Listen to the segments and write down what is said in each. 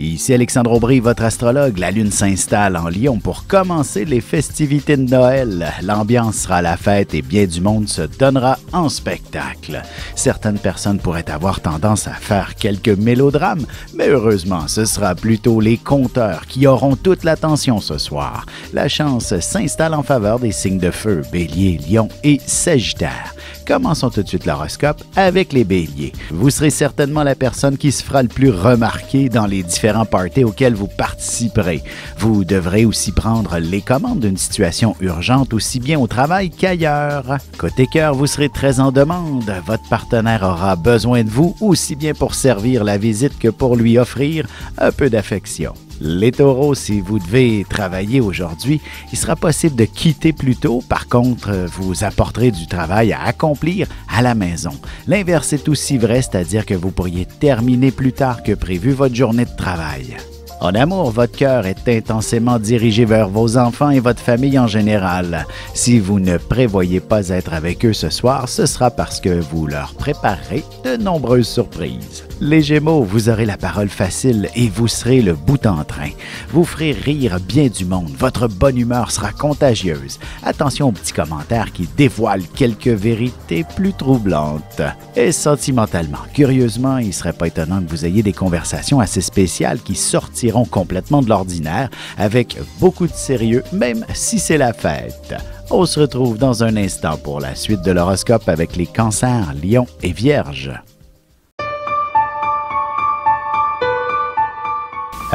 Ici Alexandre Aubry, votre astrologue. La Lune s'installe en Lion pour commencer les festivités de Noël. L'ambiance sera la fête et bien du monde se donnera en spectacle. Certaines personnes pourraient avoir tendance à faire quelques mélodrames, mais heureusement, ce sera plutôt les conteurs qui auront toute l'attention ce soir. La chance s'installe en faveur des signes de feu, Bélier, Lion et Sagittaire. Commençons tout de suite l'horoscope avec les Béliers. Vous serez certainement la personne qui se fera le plus remarquer dans les différents parties auxquels vous participerez. Vous devrez aussi prendre les commandes d'une situation urgente aussi bien au travail qu'ailleurs. Côté cœur, vous serez très en demande. Votre partenaire aura besoin de vous aussi bien pour servir la visite que pour lui offrir un peu d'affection. Les taureaux, si vous devez travailler aujourd'hui, il sera possible de quitter plus tôt. Par contre, vous apporterez du travail à accomplir à la maison. L'inverse est aussi vrai, c'est-à-dire que vous pourriez terminer plus tard que prévu votre journée de travail. En amour, votre cœur est intensément dirigé vers vos enfants et votre famille en général. Si vous ne prévoyez pas être avec eux ce soir, ce sera parce que vous leur préparerez de nombreuses surprises. Les Gémeaux, vous aurez la parole facile et vous serez le bout en train. Vous ferez rire bien du monde. Votre bonne humeur sera contagieuse. Attention aux petits commentaires qui dévoilent quelques vérités plus troublantes. Et sentimentalement, curieusement, il ne serait pas étonnant que vous ayez des conversations assez spéciales qui sortiront complètement de l'ordinaire avec beaucoup de sérieux, même si c'est la fête. On se retrouve dans un instant pour la suite de l'horoscope avec les Cancers, Lions et Vierges.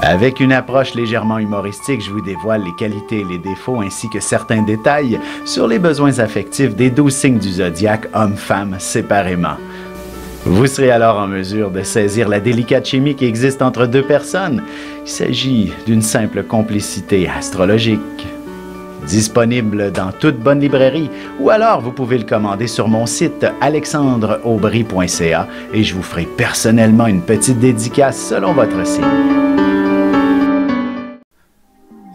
Avec une approche légèrement humoristique, je vous dévoile les qualités et les défauts ainsi que certains détails sur les besoins affectifs des 12 signes du zodiaque, hommes-femmes séparément. Vous serez alors en mesure de saisir la délicate chimie qui existe entre deux personnes. Il s'agit d'une simple complicité astrologique. Disponible dans toute bonne librairie ou alors vous pouvez le commander sur mon site alexandreaubry.ca et je vous ferai personnellement une petite dédicace selon votre signe.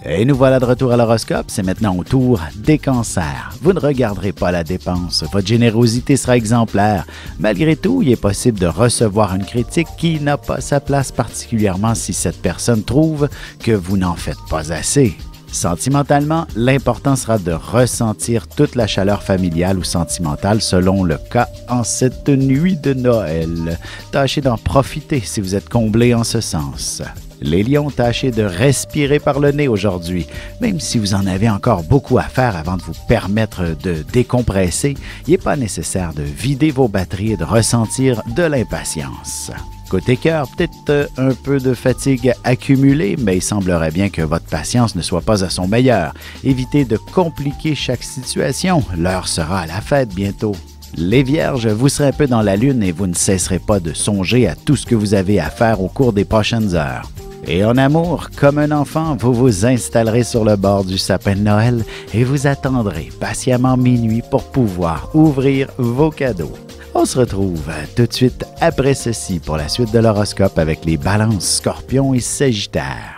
Et nous voilà de retour à l'horoscope, c'est maintenant au tour des Cancers. Vous ne regarderez pas la dépense, votre générosité sera exemplaire. Malgré tout, il est possible de recevoir une critique qui n'a pas sa place, particulièrement si cette personne trouve que vous n'en faites pas assez. Sentimentalement, l'important sera de ressentir toute la chaleur familiale ou sentimentale selon le cas en cette nuit de Noël. Tâchez d'en profiter si vous êtes comblé en ce sens. Les Lions, tâchez de respirer par le nez aujourd'hui. Même si vous en avez encore beaucoup à faire avant de vous permettre de décompresser, il n'est pas nécessaire de vider vos batteries et de ressentir de l'impatience. Côté cœur, peut-être un peu de fatigue accumulée, mais il semblerait bien que votre patience ne soit pas à son meilleur. Évitez de compliquer chaque situation, l'heure sera à la fête bientôt. Les Vierges, vous serez un peu dans la lune et vous ne cesserez pas de songer à tout ce que vous avez à faire au cours des prochaines heures. Et en amour, comme un enfant, vous vous installerez sur le bord du sapin de Noël et vous attendrez patiemment minuit pour pouvoir ouvrir vos cadeaux. On se retrouve tout de suite après ceci pour la suite de l'horoscope avec les Balances, Scorpions et Sagittaires.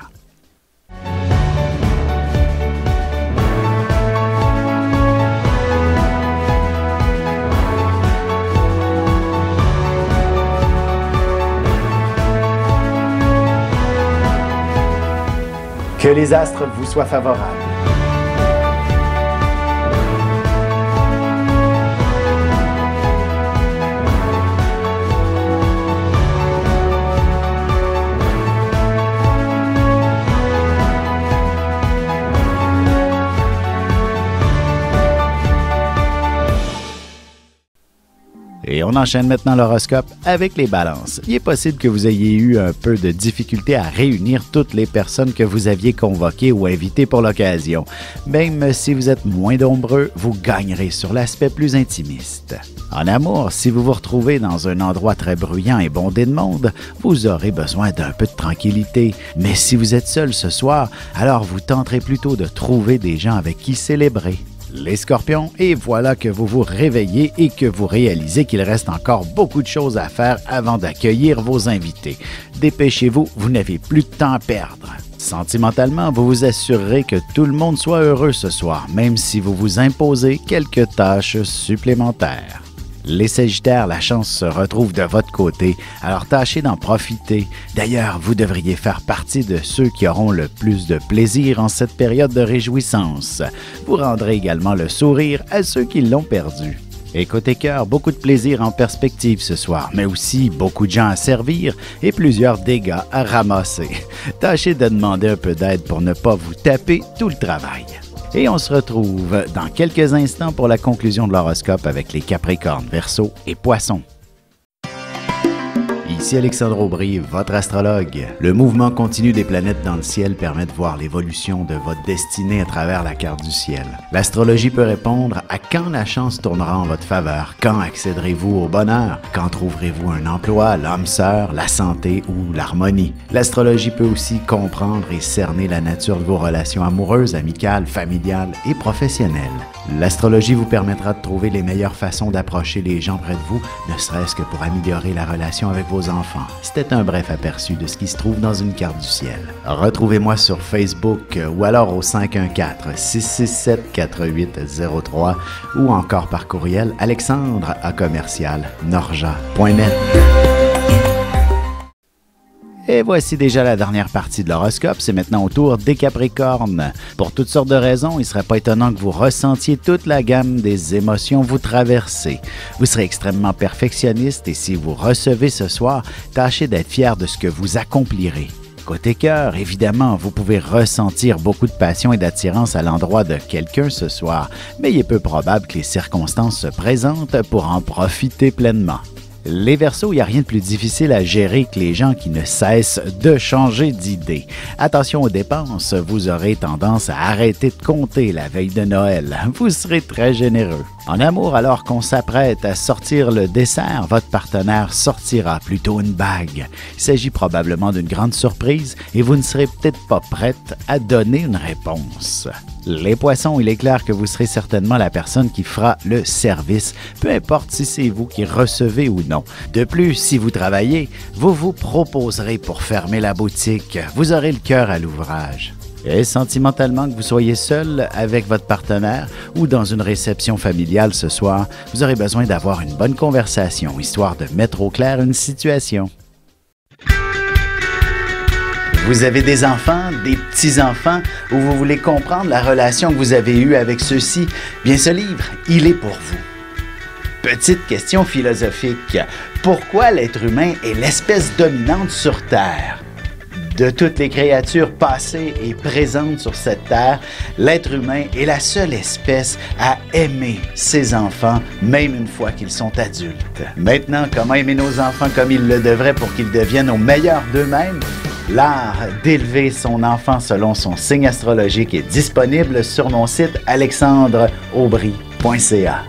Que les astres vous soient favorables. Et on enchaîne maintenant l'horoscope avec les Balances. Il est possible que vous ayez eu un peu de difficulté à réunir toutes les personnes que vous aviez convoquées ou invitées pour l'occasion. Même si vous êtes moins nombreux, vous gagnerez sur l'aspect plus intimiste. En amour, si vous vous retrouvez dans un endroit très bruyant et bondé de monde, vous aurez besoin d'un peu de tranquillité. Mais si vous êtes seul ce soir, alors vous tenterez plutôt de trouver des gens avec qui célébrer. Les Scorpions, et voilà que vous vous réveillez et que vous réalisez qu'il reste encore beaucoup de choses à faire avant d'accueillir vos invités. Dépêchez-vous, vous n'avez plus de temps à perdre. Sentimentalement, vous vous assurerez que tout le monde soit heureux ce soir, même si vous vous imposez quelques tâches supplémentaires. Les Sagittaires, la chance se retrouve de votre côté, alors tâchez d'en profiter. D'ailleurs, vous devriez faire partie de ceux qui auront le plus de plaisir en cette période de réjouissance. Vous rendrez également le sourire à ceux qui l'ont perdu. Et côté cœur, beaucoup de plaisir en perspective ce soir, mais aussi beaucoup de gens à servir et plusieurs dégâts à ramasser. Tâchez de demander un peu d'aide pour ne pas vous taper tout le travail. Et on se retrouve dans quelques instants pour la conclusion de l'horoscope avec les Capricornes, Verseaux et Poissons. Ici Alexandre Aubry, votre astrologue. Le mouvement continu des planètes dans le ciel permet de voir l'évolution de votre destinée à travers la carte du ciel. L'astrologie peut répondre à quand la chance tournera en votre faveur, quand accéderez-vous au bonheur, quand trouverez-vous un emploi, l'âme sœur, la santé ou l'harmonie. L'astrologie peut aussi comprendre et cerner la nature de vos relations amoureuses, amicales, familiales et professionnelles. L'astrologie vous permettra de trouver les meilleures façons d'approcher les gens près de vous, ne serait-ce que pour améliorer la relation avec vos enfants. C'était un bref aperçu de ce qui se trouve dans une carte du ciel. Retrouvez-moi sur Facebook ou alors au 514-667-4803 ou encore par courriel alexandre@norja.net. Et voici déjà la dernière partie de l'horoscope, c'est maintenant au tour des Capricornes. Pour toutes sortes de raisons, il ne serait pas étonnant que vous ressentiez toute la gamme des émotions vous traversez. Vous serez extrêmement perfectionniste et si vous recevez ce soir, tâchez d'être fier de ce que vous accomplirez. Côté cœur, évidemment, vous pouvez ressentir beaucoup de passion et d'attirance à l'endroit de quelqu'un ce soir, mais il est peu probable que les circonstances se présentent pour en profiter pleinement. Les Verseaux, il n'y a rien de plus difficile à gérer que les gens qui ne cessent de changer d'idée. Attention aux dépenses, vous aurez tendance à arrêter de compter la veille de Noël. Vous serez très généreux. En amour, alors qu'on s'apprête à sortir le dessert, votre partenaire sortira plutôt une bague. Il s'agit probablement d'une grande surprise et vous ne serez peut-être pas prête à donner une réponse. Les Poissons, il est clair que vous serez certainement la personne qui fera le service, peu importe si c'est vous qui recevez ou non. De plus, si vous travaillez, vous vous proposerez pour fermer la boutique. Vous aurez le cœur à l'ouvrage. Et sentimentalement, que vous soyez seul avec votre partenaire ou dans une réception familiale ce soir, vous aurez besoin d'avoir une bonne conversation, histoire de mettre au clair une situation. Vous avez des enfants, des petits-enfants, ou vous voulez comprendre la relation que vous avez eue avec ceux-ci? Bien, ce livre, il est pour vous. Petite question philosophique. Pourquoi l'être humain est l'espèce dominante sur Terre? De toutes les créatures passées et présentes sur cette terre, l'être humain est la seule espèce à aimer ses enfants, même une fois qu'ils sont adultes. Maintenant, comment aimer nos enfants comme ils le devraient pour qu'ils deviennent au meilleur d'eux-mêmes? L'art d'élever son enfant selon son signe astrologique est disponible sur mon site alexandreaubry.ca.